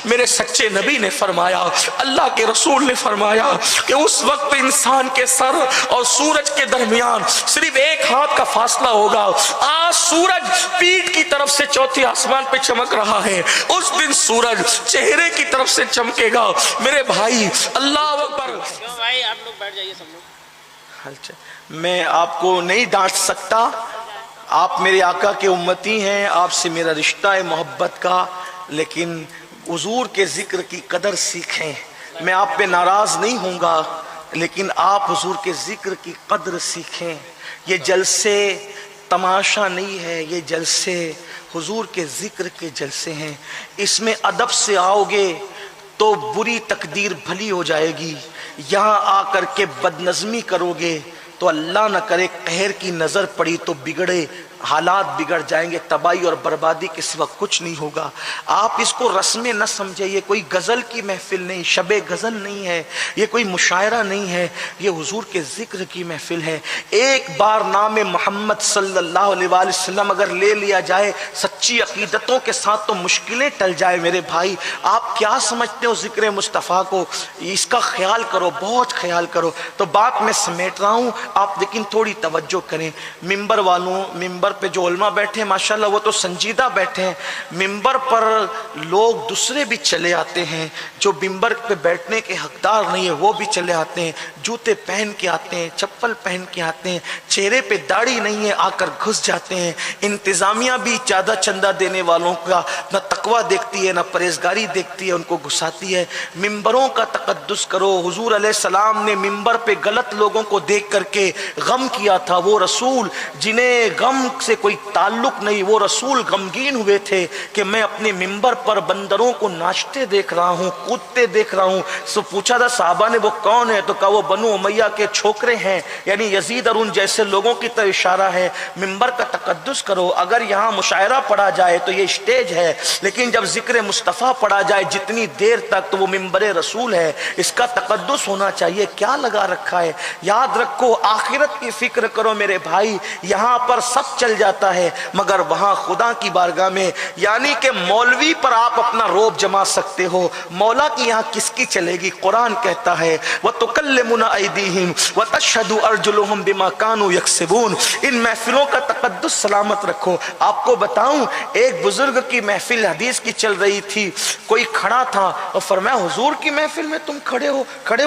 میرے سچے نبی نے فرمایا، اللہ کے رسول نے فرمایا کہ اس وقت انسان کے سر اور سورج کے درمیان صرف ایک ہاتھ کا فاصلہ ہوگا۔ آج سورج پیٹھ کی طرف سے چوتھے آسمان پہ چمک رہا ہے، اس دن سورج چہرے کی طرف سے چمکے گا۔ میرے بھائی اللہ اکبر۔ بھائی آپ لوگ بیٹھ جائیے سب لوگ۔ میں آپ کو نہیں ڈانٹ سکتا، آپ میرے آقا کے امتی ہیں، آپ سے میرا رشتہ ہے محبت کا، لیکن حضور کے ذکر کی قدر سیکھیں۔ میں آپ پہ ناراض نہیں ہوں گا، لیکن آپ حضور کے ذکر کی قدر سیکھیں۔ یہ جلسے تماشا نہیں ہے، یہ جلسے حضور کے ذکر کے جلسے ہیں۔ اس میں ادب سے آؤ گے تو بری تقدیر بھلی ہو جائے گی، یہاں آ کر کے بدنظمی کرو گے تو اللہ نہ کرے قہر کی نظر پڑی تو بگڑے حالات بگڑ جائیں گے، تباہی اور بربادی کے سوا کچھ نہیں ہوگا۔ آپ اس کو رسمیں نہ سمجھے، یہ کوئی غزل کی محفل نہیں، شب غزل نہیں ہے، یہ کوئی مشاعرہ نہیں ہے، یہ حضور کے ذکر کی محفل ہے۔ ایک بار نام محمد صلی اللہ علیہ وآلہ وسلم اگر لے لیا جائے سچی عقیدتوں کے ساتھ تو مشکلیں ٹل جائے۔ میرے بھائی آپ کیا سمجھتے ہو ذکر مصطفیٰ کو؟ اس کا خیال کرو، بہت خیال کرو۔ تو بات میں سمیٹ رہا ہوں، آپ لیکن تھوڑی توجہ کریں۔ ممبر والوں، ممبر پہ جو علماء بیٹھے ہیں ماشاءاللہ وہ تو سنجیدہ بیٹھے ہیں، ممبر پر لوگ دوسرے بھی چلے آتے ہیں، جو ممبر پہ بیٹھنے کے حقدار نہیں ہے وہ بھی چلے آتے ہیں، جوتے پہن کے آتے ہیں، چپل پہن کے آتے ہیں، چہرے پہ داڑھی نہیں ہے آ کر گھس جاتے ہیں۔ انتظامیہ بھی زیادہ چندہ دینے والوں کا نہ تقوی دیکھتی ہے نہ پرہیزگاری دیکھتی ہے، ان کو گھساتی ہے۔ ممبروں کا تقدس کرو۔ حضور علیہ السلام نے ممبر پہ غلط لوگوں کو دیکھ کر کے غم کیا تھا، وہ رسول جنہیں غم سے کوئی تعلق نہیں، وہ رسول غمگین ہوئے تھے کہ میں اپنے ممبر پر بندروں کو ناچتے دیکھ رہا ہوں، کودتے دیکھ رہا ہوں۔ سو پوچھا تھا صحابہ نے وہ کون ہے، تو کہا وہ بنو امیہ کے چھوکرے ہیں، یعنی یزید اور ان جیسے لوگوں کی طرف اشارہ ہے۔ ممبر کا تقدس کرو۔ اگر یہاں مشاعرہ پڑھا جائے تو یہ اسٹیج ہے، لیکن جب ذکر مصطفیٰ پڑھا جائے جتنی دیر تک تو وہ ممبر رسول ہے، اس کا تقدس ہونا چاہیے۔ کیا لگا رکھا ہے؟ یاد رکھو آخرت کی فکر کرو میرے بھائی۔ یہاں پر سب چل جاتا ہے مگر وہاں خدا کی بارگاہ میں، یعنی کہ مولوی پر آپ اپنا روب جما سکتے ہو، مولا کی یہاں کس کی چلے گی؟ قرآن کہتا ہے وَتُكَلِّمُنَا أَيْدِيهِمْ وَتَشْهَدُ أَرْجُلُهُمْ بِمَا كَانُوا يَكْسِبُونَ۔ ان محفلوں کا تقدس سلامت رکھو۔ آپ کو بتاؤں ایک بزرگ کی محفل حدیث کی چل رہی تھی، کوئی کھڑا تھا اور فرمایا حضور کی محفل میں تم کھڑے ہو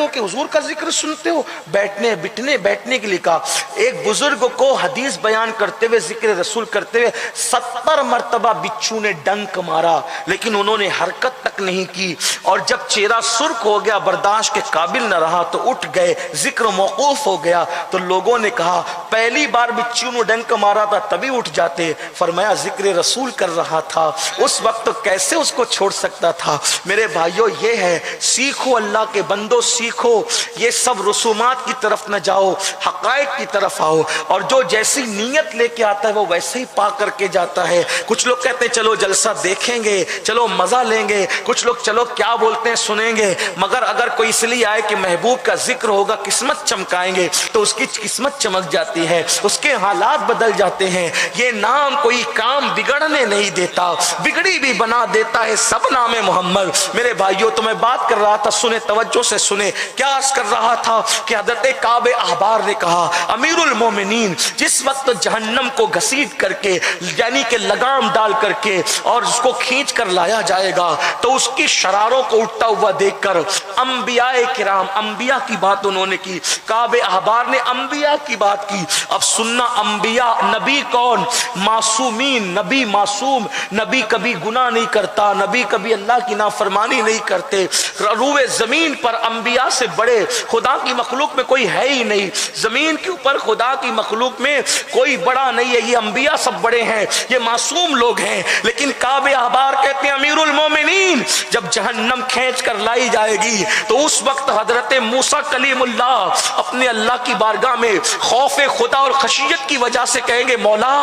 کہ حضور کا ذکر سنتے ہو؟ بیٹھنے کے لیے کہا۔ ایک بزرگ کو حدیث بیان کرتے ہوئے ذکر رسول کرتے ہوئے 70 مرتبہ بچھو نے ڈنک مارا، لیکن انہوں نے حرکت تک نہیں کی، اور جب چہرہ سرخ ہو گیا برداشت کے قابل نہ رہا تو اٹھ گئے، ذکر موقوف ہو گیا۔ تو لوگوں نے کہا پہلی بار بچھو نے ڈنک مارا تھا تبھی اٹھ جاتے، فرمایا ذکر رسول کر رہا تھا اس وقت کیسے اس کو چھوڑ سکتا تھا؟ میرے بھائیو یہ ہے، سیکھو اللہ کے بندو سیکھو، یہ سب رسومات کی طرف نہ جاؤ، حقائق کی طرف آؤ، اور جو جیسی نیت لے کے آتا ہے وہ ویسے ہی پا کر کے جاتا ہے۔ کچھ لوگ کہتے ہیں چلو جلسہ دیکھیں گے، چلو مزہ لیں گے، کچھ لوگ چلو کیا بولتے ہیں سنیں گے، مگر اگر کوئی اس لیے آئے کہ محبوب کا ذکر ہوگا قسمت چمکائیں گے تو اس کی قسمت چمک جاتی ہے، اس کے حالات بدل جاتے ہیں۔ یہ نام کوئی کام بگڑنے نہیں دیتا، بگڑی بھی بنا دیتا ہے سب نام محمد۔ میرے بھائیوں تو میں بات کر رہا تھا، سنے توجہ سے سنے، کیا عرض کر رہا تھا کہ حضرت کعب احبار نے کہا امیر المومنین جس وقت جہنم کو گھسیٹ کر کے یعنی کہ لگام ڈال کر کے اور اس کو کھینچ کر لایا جائے گا تو اس کی شراروں کو اٹھتا ہوا دیکھ کر انبیاء کرام، انبیاء کی بات انہوں نے کی، کعب احبار نے انبیاء کی بات کی۔ اب سننا انبیاء، نبی کون؟ معصومین، نبی معصوم، نبی کبھی گناہ نہیں کرتا، نبی کبھی اللہ کی نافرمانی نہیں کرتے۔ روئے زمین پر انبیاء سے بڑے خدا کی مخلوق میں کوئی ہے ہی نہیں، زمین کے اوپر خدا کی مخلوق میں کوئی بڑا نہیں ہے، یہ انبیاء سب بڑے ہیں، یہ معصوم لوگ ہیں۔ لیکن کعب احبار کہتے ہیں امیر المومنین جب جہنم کھینچ کر لائی جائے گی تو اس وقت حضرت موسیٰ کلیم اللہ اپنے اللہ کی بارگاہ میں خوف خدا اور خشیت کی وجہ سے کہیں گے مولا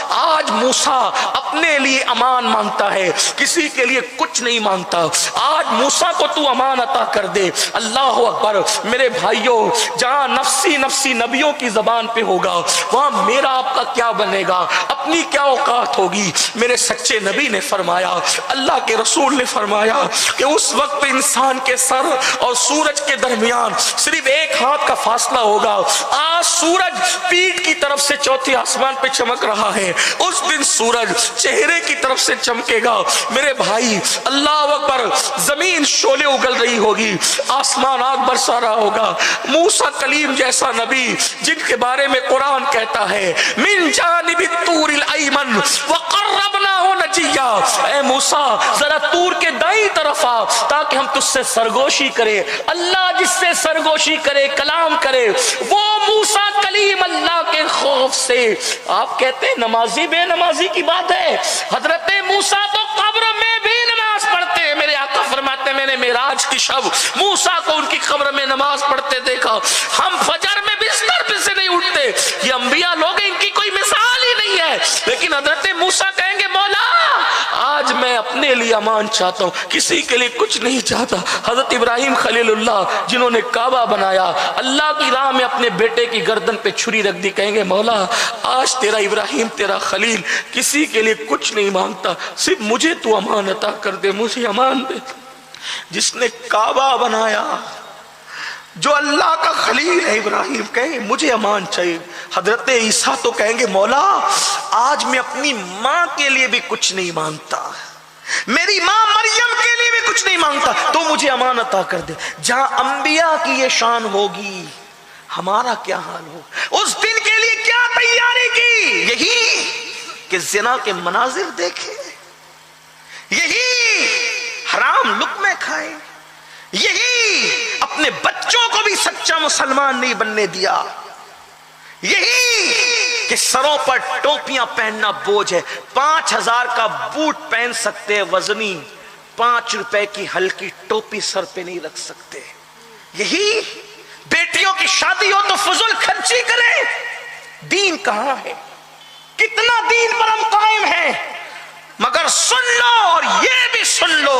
آج موسیٰ اپنے لیے امان مانگتا ہے، کسی کے لیے کچھ نہیں مانگتا، آج موسیٰ کو تو امان عطا کر دے۔ اللہ اکبر۔ میرے بھائیوں جہاں نفسی نفسی نبیوں کی زبان پہ ہوگا وہاں میرا آپ کا کیا بنے جانے گا، اپنی کیا اوقات ہوگی۔ میرے سچے نبی نے فرمایا، اللہ کے رسول نے فرمایا کہ اس وقت انسان کے سر اور سورج کے درمیان صرف ایک ہاتھ کا فاصلہ ہوگا۔ آج سورج پیٹھ کی طرف سے چوتھے آسمان پہ چمک رہا ہے، اس دن سورج چہرے کی طرف سے چمکے گا۔ میرے بھائی اللہ اکبر، زمین شعلے اگل رہی ہوگی، آسمان آگ برسا رہا ہوگا۔ موسیٰ کلیم جیسا نبی جن کے بارے میں قرآن کہتا ہے من جانب الطور الایمن وقربناہ نجیا، اے موسیٰ ذرا طور کے دائیں طرف آ تاکہ ہم تجھ سے سرگوشی کرے۔ اللہ جس سے سرگوشی کرے، کلام کرے، وہ موسیٰ کلیم اللہ کے خوف سے۔ آپ کہتے ہیں نمازی بے نمازی کی بات ہے، حضرت موسیٰ تو قبر میں بھی نماز پڑھتے ہیں۔ میرے آقا فرماتے ہیں میں نے معراج کی شب موسیٰ کو ان کی قبر میں نماز پڑھتے دیکھا۔ ہم فجر میں بستر پہ سے نہیں اٹھتے، یہ انبیاء لوگ ہیں، ان کی کوئی مثال ہی نہیں ہے، لیکن حضرت موسیٰ کہیں گے مولا آج میں اپنے لیے امان چاہتا ہوں، کسی کے لیے کچھ نہیں چاہتا۔ حضرت ابراہیم خلیل اللہ جنہوں نے کعبہ بنایا، اللہ کی راہ میں اپنے بیٹے کی گردن پہ چھری رکھ دی، کہیں گے مولا آج تیرا ابراہیم تیرا خلیل کسی کے لیے کچھ نہیں مانگتا، صرف مجھے تو امان عطا کر دے، مجھے امان دے۔ جس نے کعبہ بنایا، جو اللہ کا خلیل ہے ابراہیم، کہیں مجھے امان چاہیے۔ حضرت عیسیٰ تو کہیں گے مولا آج میں اپنی ماں کے لیے بھی کچھ نہیں مانگتا، میری ماں مریم کے لیے بھی کچھ نہیں مانگتا، تو مجھے امان عطا کر دے۔ جہاں انبیاء کی یہ شان ہوگی، ہمارا کیا حال ہو؟ اس دن کے لیے کیا تیاری کی؟ یہی کہ زنا کے مناظر دیکھے، یہی حرام لقمے کھائے، یہی اپنے بچوں کو بھی سچا مسلمان نہیں بننے دیا، یہی کہ سروں پر ٹوپیاں پہننا بوجھ ہے۔ 5000 کا بوٹ پہن سکتے وزنی، 5 روپے کی ہلکی ٹوپی سر پہ نہیں رکھ سکتے، یہی بیٹیوں کی شادی ہو تو فضول خرچی کریں۔ دین کہاں ہے؟ کتنا دین پر ہم قائم ہیں؟ مگر سن لو اور یہ بھی سن لو،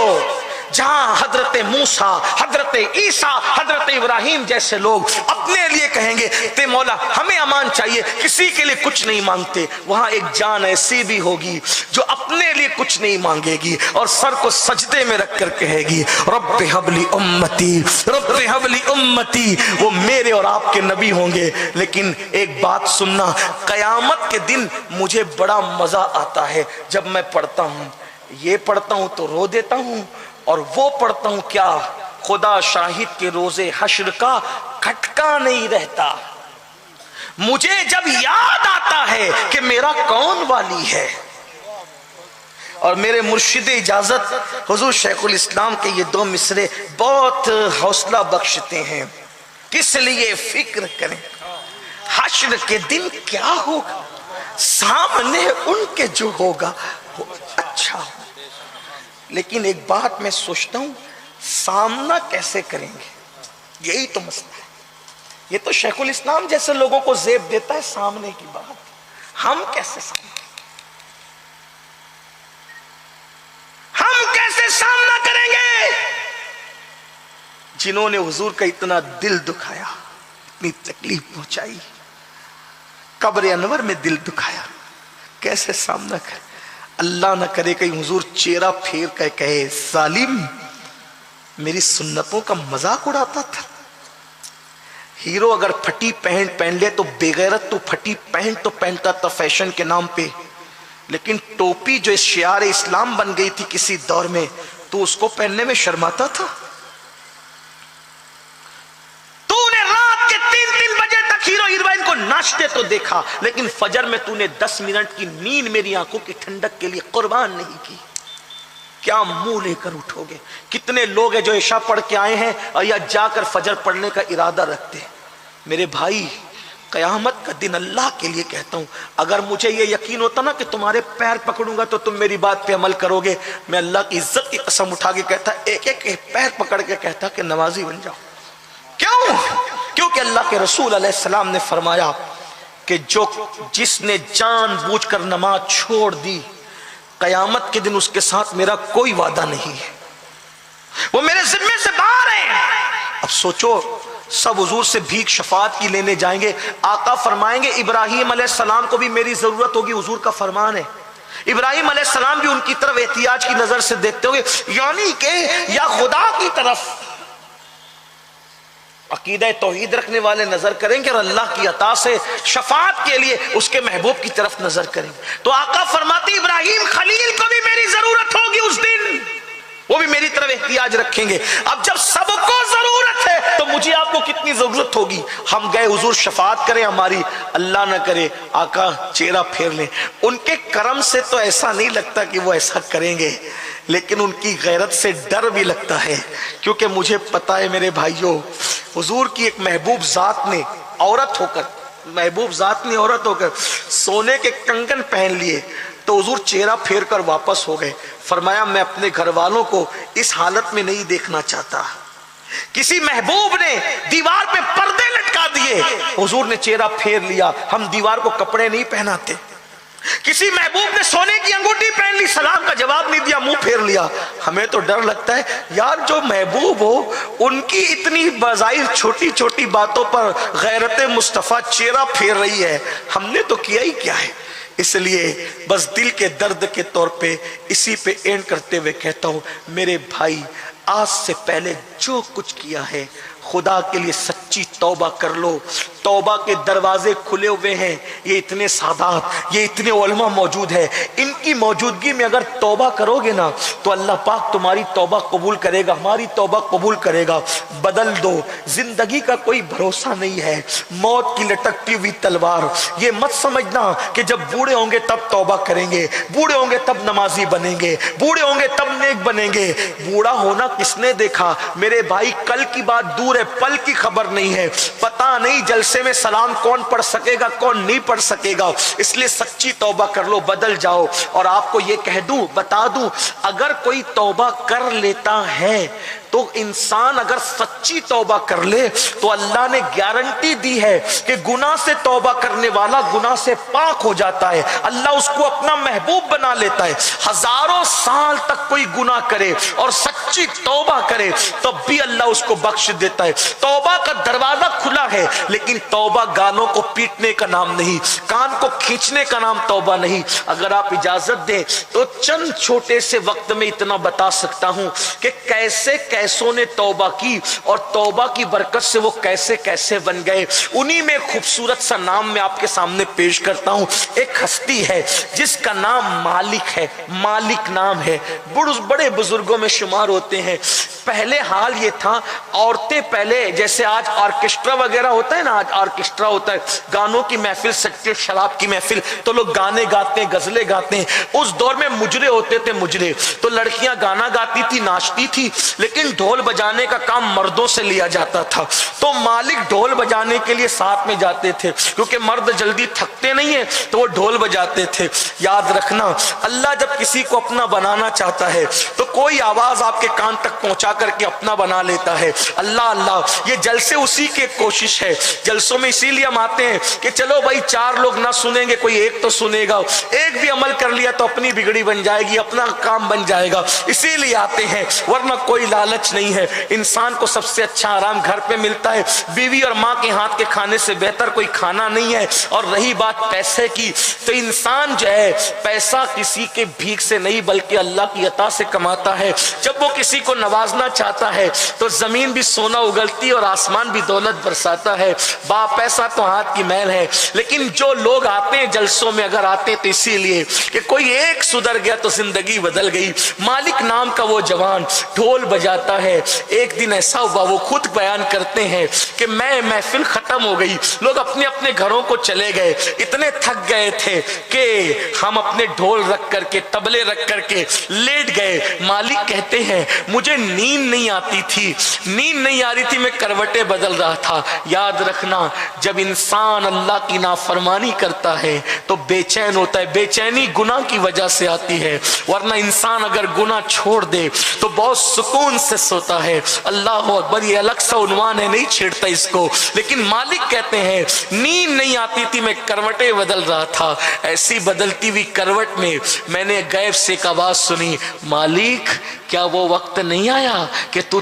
جہاں حضرت موسیٰ، حضرت عیسیٰ، حضرت ابراہیم جیسے لوگ اپنے لیے کہیں گے تے مولا ہمیں امان چاہیے، کسی کے لیے کچھ نہیں مانگتے، وہاں ایک جان ایسی بھی ہوگی جو اپنے لیے کچھ نہیں مانگے گی اور سر کو سجدے میں رکھ کر کہے گی رب حب لی امتی، رب حب لی امتی۔ وہ میرے اور آپ کے نبی ہوں گے، لیکن ایک بات سننا، قیامت کے دن مجھے بڑا مزہ آتا ہے جب میں پڑھتا ہوں، یہ پڑھتا ہوں تو رو دیتا ہوں، اور وہ پڑھتا ہوں کیا خدا شاہد کے روزے حشر کا کھٹکا نہیں رہتا۔ مجھے جب یاد آتا ہے کہ میرا کون والی ہے، اور میرے مرشد اجازت حضور شیخ الاسلام کے یہ 2 مصرے بہت حوصلہ بخشتے ہیں، کس لیے فکر کریں حشر کے دن کیا ہوگا، سامنے ان کے جو ہوگا وہ اچھا ہوگا۔ لیکن ایک بات میں سوچتا ہوں، سامنا کیسے کریں گے؟ یہی تو مسئلہ ہے۔ یہ تو شیخ الاسلام جیسے لوگوں کو زیب دیتا ہے سامنے کی بات، ہم کیسے سامنا کریں گے؟ جنہوں نے حضور کا اتنا دل دکھایا، اتنی تکلیف پہنچائی، قبر انور میں دل دکھایا، کیسے سامنا کریں؟ اللہ نہ کرے کہیں حضور چہرہ پھیر کر کہے ظالم میری سنتوں کا مذاق اڑاتا تھا۔ ہیرو اگر پھٹی پینٹ پہن لے تو بے غیرت تو پھٹی پینٹ تو پہنتا تھا فیشن کے نام پہ، لیکن ٹوپی جو شعار اسلام بن گئی تھی کسی دور میں تو اس کو پہننے میں شرماتا تھا۔ تو نے رات کے 3 بجے تک ہیرو ہیروئن کو ناچتے تو دیکھا، لیکن فجر میں تو نے 10 منٹ کی نیند میری آنکھوں کی ٹھنڈک کے لیے قربان نہیں کی۔ کیا منہ لے کر اٹھو گے؟ کتنے لوگ ہیں جو عشاء پڑھ کے آئے ہیں اور یا جا کر فجر پڑھنے کا ارادہ رکھتے ہیں۔ میرے بھائی قیامت کا دن اللہ کے لیے کہتا ہوں، اگر مجھے یہ یقین ہوتا نا کہ تمہارے پیر پکڑوں گا تو تم میری بات پہ عمل کرو گے، میں اللہ کی عزت کی قسم اٹھا کے کہتا، ایک ایک پیر پکڑ کے کہتا کہ نمازی بن جاؤ۔ کیوں؟ کیونکہ اللہ کے رسول علیہ السلام نے فرمایا کہ جس نے جان بوجھ کر نماز چھوڑ دی، قیامت کے دن اس کے ساتھ میرا کوئی وعدہ نہیں ہے، وہ میرے ذمے سے باہر ہے۔ اب اب سوچو سب حضور سے بھیک شفاعت کی لینے جائیں گے. آقا فرمائیں گے ابراہیم علیہ السلام کو بھی میری ضرورت ہوگی. حضور کا فرمان ہے ابراہیم علیہ السلام بھی ان کی طرف احتیاج کی نظر سے دیکھتے ہوگے, یعنی کہ یا خدا کی طرف عقیدہ توحید رکھنے والے نظر کریں گے اور اللہ کی عطا سے شفاعت کے لیے اس کے محبوب کی طرف نظر کریں گے. تو آقا فرماتے ابراہیم خلیل کو بھی میری ضرورت ہوگی اس دن, وہ بھی میری طرف احتیاج رکھیں گے. اب جب سب کو ضرورت ہے تو مجھے آپ کو کتنی ضرورت ہوگی. ہم گئے حضور شفاعت کریں ہماری, اللہ نہ کرے آقا چہرہ پھیر لیں. ان کے کرم سے تو ایسا نہیں لگتا کہ وہ ایسا کریں گے, لیکن ان کی غیرت سے ڈر بھی لگتا ہے, کیونکہ مجھے پتا ہے میرے بھائیوں حضور کی ایک محبوب ذات نے عورت ہو کر سونے کے کنگن پہن لیے تو حضور چہرہ پھیر کر واپس ہو گئے. فرمایا میں اپنے گھر والوں کو اس حالت میں نہیں دیکھنا چاہتا. کسی محبوب نے دیوار پہ پردے لٹکا دیے, حضور نے چہرہ پھیر لیا. ہم دیوار کو کپڑے نہیں پہناتے. کسی محبوب نے سونے کی انگوٹھی پہن لی, سلام کا جواب نہیں دیا, منہ پھیر لیا. ہمیں تو ڈر لگتا ہے یار جو محبوب ہو ان کی اتنی بظاہر چھوٹی چھوٹی باتوں پر غیرت مصطفیٰ چہرہ پھیر رہی ہے, ہم نے تو کیا ہی کیا ہے. اس لیے بس دل کے درد کے طور پہ اسی پہ اینڈ کرتے ہوئے کہتا ہوں میرے بھائی, آج سے پہلے جو کچھ کیا ہے خدا کے لیے سچی توبہ کر لو. توبہ کے دروازے کھلے ہوئے ہیں. یہ اتنے سادات, یہ اتنے علماء موجود ہیں, ان کی موجودگی میں اگر توبہ کرو گے نا تو اللہ پاک تمہاری توبہ قبول کرے گا, ہماری توبہ قبول کرے گا. بدل دو. زندگی کا کوئی بھروسہ نہیں ہے, موت کی لٹکتی ہوئی تلوار. یہ مت سمجھنا کہ جب بوڑھے ہوں گے تب توبہ کریں گے, بوڑھے ہوں گے تب نمازی بنیں گے, بوڑھے ہوں گے تب نیک بنیں گے. بوڑھا ہونا کس نے دیکھا میرے بھائی, کل کی بات دور ہے, پل کی خبر نہیں ہے. پتہ نہیں جلسے میں سلام کون پڑھ سکے گا کون نہیں پڑھ سکے گا. اس لیے سچی توبہ کر لو, بدل جاؤ. اور آپ کو یہ کہہ دوں, بتا دوں, اگر کوئی توبہ کر لیتا ہے تو انسان اگر سچی توبہ کر لے تو اللہ نے گارنٹی دی ہے کہ گناہ سے توبہ کرنے والا گناہ سے پاک ہو جاتا ہے. اللہ اس کو اپنا محبوب بنا لیتا ہے. ہزاروں سال تک کوئی گناہ کرے اور سچی توبہ کرے تب بھی اللہ اس کو بخش دیتا ہے. توبہ کا دروازہ کھلا ہے, لیکن توبہ گانوں کو پیٹنے کا نام نہیں, کان کو کھینچنے کا نام توبہ نہیں. اگر آپ اجازت دیں تو چند چھوٹے سے وقت میں اتنا بتا سکتا ہوں کہ کیسے کیسوں نے توبہ کی اور توبہ کی برکت سے وہ کیسے کیسے بن گئے. انہی میں خوبصورت سا نام میں آپ کے سامنے پیش کرتا ہوں. ایک ہستی ہے جس کا نام مالک ہے, مالک نام ہے, بڑے بزرگوں میں شمار ہوتے ہیں. پہلے حال یہ تھا, عورتیں پہلے جیسے آج آرکیسٹرا وغیرہ ہوتا ہے نا, آج آرکیسٹرا ہوتا ہے, گانوں کی محفل سچے شراب کی محفل, تو لوگ گانے گاتے ہیں, غزلیں گاتے ہیں. اس دور میں مجرے ہوتے تھے, مجرے تو لڑکیاں گانا گاتی تھی, ناچتی تھی, لیکن ڈھول بجانے کا کام مردوں سے لیا جاتا تھا. تو مالک ڈھول بجانے کے لیے ساتھ میں جاتے تھے, کیونکہ مرد جلدی تھکتے نہیں ہیں تو وہ ڈھول بجاتے تھے. یاد رکھنا اللہ جب کسی کو اپنا بنانا چاہتا ہے تو کوئی آواز آپ کے کان تک پہنچا کر کے اپنا بنا لیتا ہے. اللہ اللہ, یہ جلسے اسی کی کوشش ہے. جلسوں میں اسی لیے ہم آتے ہیں کہ چلو بھائی 4 لوگ نہ سنیں گے, کوئی ایک تو سنے گا. ایک بھی عمل کر لیا تو اپنی بگڑی بن جائے گی, اپنا کام بن جائے گا. اسی لیے آتے ہیں, ورنہ کوئی لالچ نہیں ہے. انسان کو سب سے اچھا آرام گھر پہ ملتا ہے. بیوی اور ماں کے ہاتھ کے کھانے سے بہتر کوئی کھانا نہیں ہے. اور رہی بات پیسے کی, تو انسان جو ہے پیسہ کسی کے بھیک سے نہیں بلکہ اللہ کی عطا سے کماتا ہے. جب وہ کسی کو نوازنا چاہتا ہے تو زمین بھی سونا اگلتی اور آسمان بھی دولت برساتا ہے. با پیسہ تو ہاتھ کی میل ہے. لیکن جو لوگ آتے ہیں جلسوں میں, اگر آتے تو اسی لیے کہ کوئی ایک سدھر گیا تو زندگی بدل گئی. مالک نام کا وہ جوان ڈھول بجاتا ہے. ایک دن ایسا ہوا, وہ خود بیان کرتے ہیں کہ میں محفل ختم ہو گئی, لوگ اپنے اپنے گھروں کو چلے گئے, اتنے تھک گئے تھے کہ ہم اپنے ڈھول رکھ کر کے, تبلے رکھ کر کے لیٹ گئے. مالک کہتے ہیں مجھے نیند نہیں آتی تھی, نیند نہیں آ رہی تھی, میں کروٹیں بدل رہا تھا. یاد رکھنا جب انسان اللہ کی نافرمانی کرتا ہے تو بے چین ہوتا ہے. بے چینی گناہ کی وجہ سے آتی ہے, ورنہ انسان اگر گناہ چھوڑ دے تو بہت سکون سے سوتا ہے. اللہ اکبر, یہ الگ سا عنوان ہے, نہیں چھیڑتا اس کو. لیکن مالک کہتے ہیں نیند نہیں آتی تھی, میں کروٹیں بدل رہا تھا. ایسی بدلتی ہوئی کروٹ میں میں نے غیب سے ایک آواز سنی, مالک کیا وہ وقت نہیں آیا کہ تو